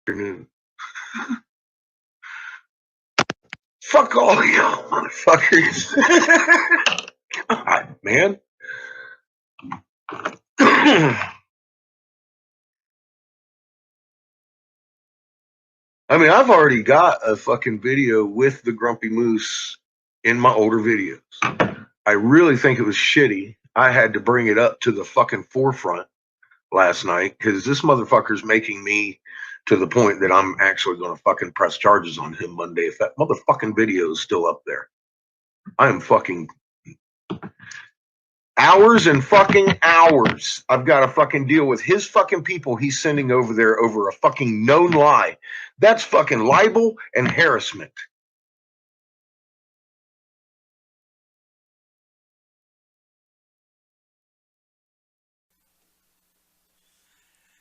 afternoon. Fuck all y'all motherfuckers. God, man. I mean, I've already got a fucking video with the Grumpy Moose in my older videos. I really think it was shitty. I had to bring it up to the fucking forefront last night because this motherfucker's making me to the point that I'm actually going to fucking press charges on him Monday if that motherfucking video is still up there. I am fucking hours and fucking hours. I've got to fucking deal with his fucking people he's sending over there over a fucking known lie. That's fucking libel and harassment.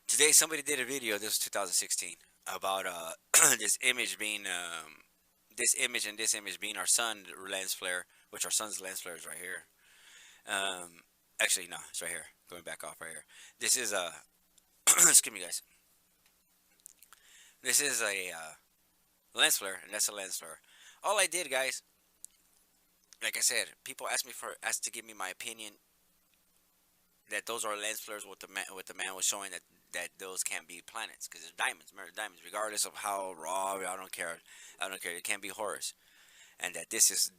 Today somebody did a video, this was 2016, about this image being this image and this image being our sun lens flare, which our sun's lens flare is right here. Actually no, it's right here. Going back off right here. This is a excuse me guys. This is a lens flare, and that's a lens flare. All I did, guys, like I said, people asked to give me my opinion that those are lens flares. What the man was showing that those can't be planets because they're diamonds. Remember, diamonds, regardless of how raw. I don't care. It can't be horrors, and that this is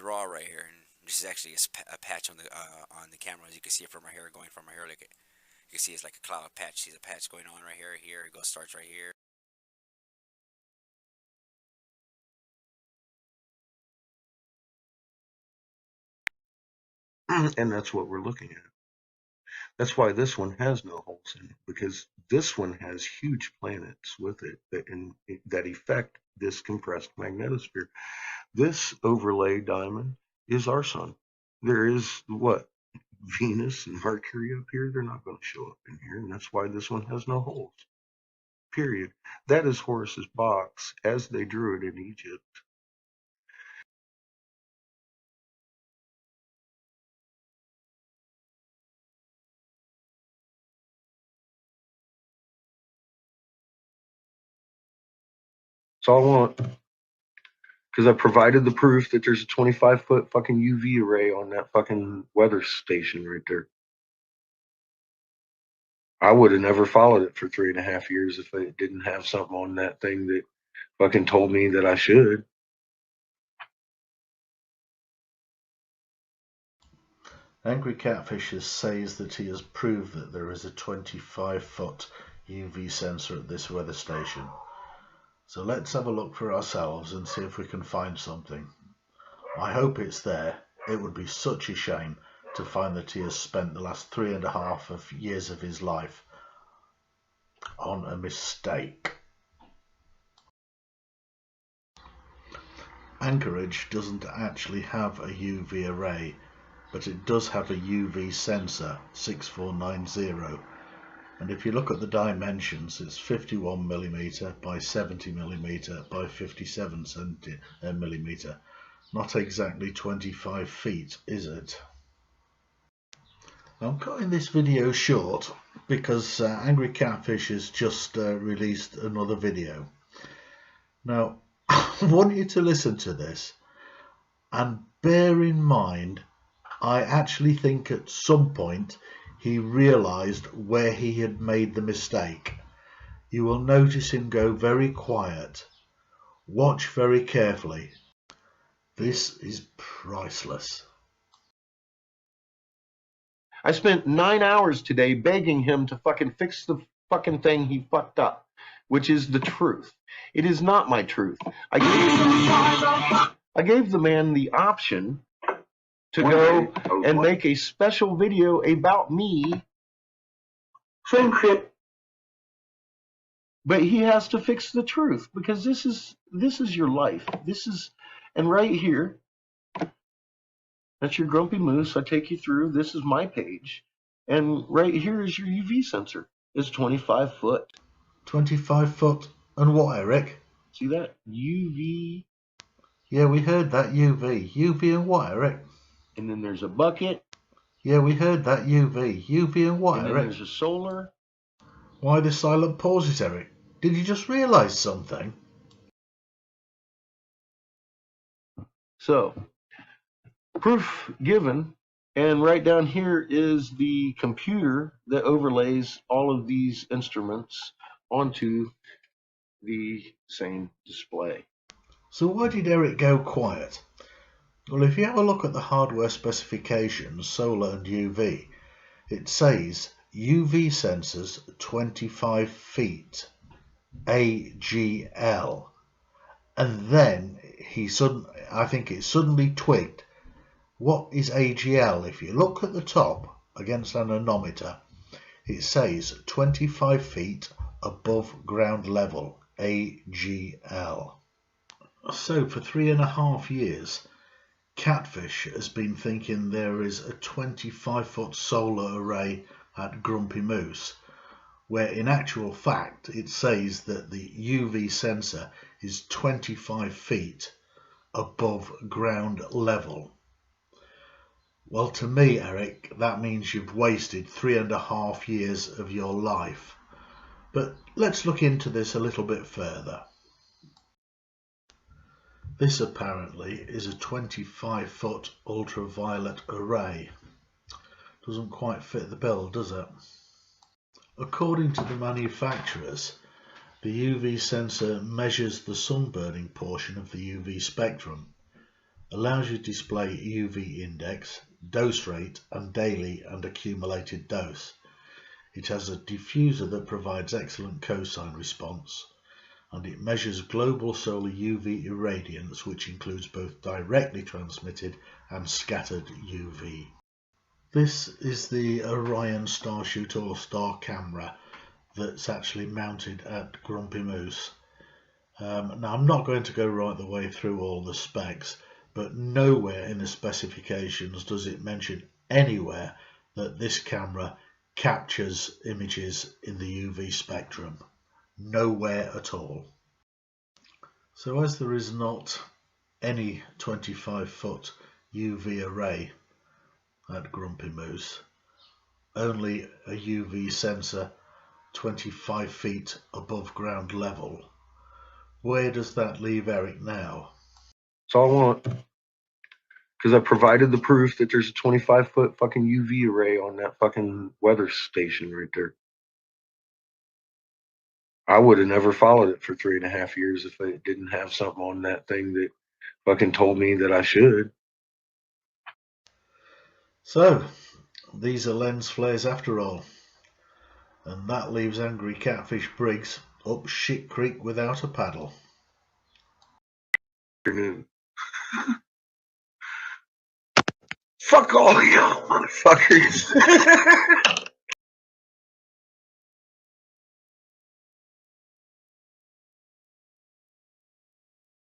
raw right here. And this is actually a patch on the camera, as you can see it from right here, going from right here. Like you can see, it's like a cloud patch. See the patch going on right here. Here it goes, starts right here. And that's what we're looking at. That's why this one has no holes in it, because this one has huge planets with it that affect this compressed magnetosphere. This overlay diamond is our sun. There is what? Venus and Mercury up here. They're not going to show up in here, and that's why this one has no holes. Period. That is Horus's box as they drew it in Egypt. That's all I want. Because I provided the proof that there's a 25-foot fucking UV array on that fucking weather station right there. I would have never followed it for 3.5 years if it didn't have something on that thing that fucking told me that I should. Angrycatfish says that he has proved that there is a 25-foot UV sensor at this weather station. So let's have a look for ourselves and see if we can find something. I hope it's there. It would be such a shame to find that he has spent the last 3.5 years of his life on a mistake. Anchorage doesn't actually have a UV array, but it does have a UV sensor, 6490. And if you look at the dimensions, it's 51mm by 70mm by 57mm. Not exactly 25 feet, is it? I'm cutting this video short because Angrycatfish has just released another video. Now, I want you to listen to this and bear in mind, I actually think at some point he realized where he had made the mistake. You will notice him go very quiet. Watch very carefully. This is priceless. I spent 9 hours today begging him to fucking fix the fucking thing he fucked up, which is the truth. It is not my truth. I gave the man the option to go and make a special video about me. Friendship. But he has to fix the truth because this is your life. And right here, that's your Grumpy Moose. I take you through. This is my page. And right here is your UV sensor. It's 25 foot. 25 foot and what, Eric? See that? UV. Yeah, we heard that UV. UV and what, Eric? And then there's a bucket. Yeah, we heard that UV. UV and what, and Eric? There's a solar. Why the silent pauses, Eric? did you just realise something? So, proof given, and right down here is the computer that overlays all of these instruments onto the same display. So why did Eric go quiet? Well, if you have a look at the hardware specifications, solar and UV, it says UV sensors 25 feet, AGL. And then I think it suddenly twigged. What is AGL? If you look at the top against an anemometer, it says 25 feet above ground level, AGL. So for 3.5 years, Catfish has been thinking there is a 25-foot solar array at Grumpy Moose, where in actual fact it says that the UV sensor is 25 feet above ground level. Well, to me, Eric, that means you've wasted 3.5 years of your life. But let's look into this a little bit further. This apparently is a 25-foot ultraviolet array. Doesn't quite fit the bill, does it? According to the manufacturers, the UV sensor measures the sunburning portion of the UV spectrum, allows you to display UV index, dose rate, and daily and accumulated dose. It has a diffuser that provides excellent cosine response, and it measures global solar UV irradiance, which includes both directly transmitted and scattered UV. This is the Orion Starshoot All-Star camera that's actually mounted at Grumpy Moose. Now I'm not going to go right the way through all the specs, but nowhere in the specifications does it mention anywhere that this camera captures images in the UV spectrum. Nowhere at all. So as there is not any 25-foot UV array at Grumpy Moose, only a UV sensor 25 feet above ground level, where does that leave Eric now? That's all I want. Because I provided the proof that there's a 25-foot fucking UV array on that fucking weather station right there. I would have never followed it for 3.5 years if it didn't have something on that thing that fucking told me that I should. So, these are lens flares after all. And that leaves AngrycatfishBRIGS up shit creek without a paddle. Fuck all y'all motherfuckers.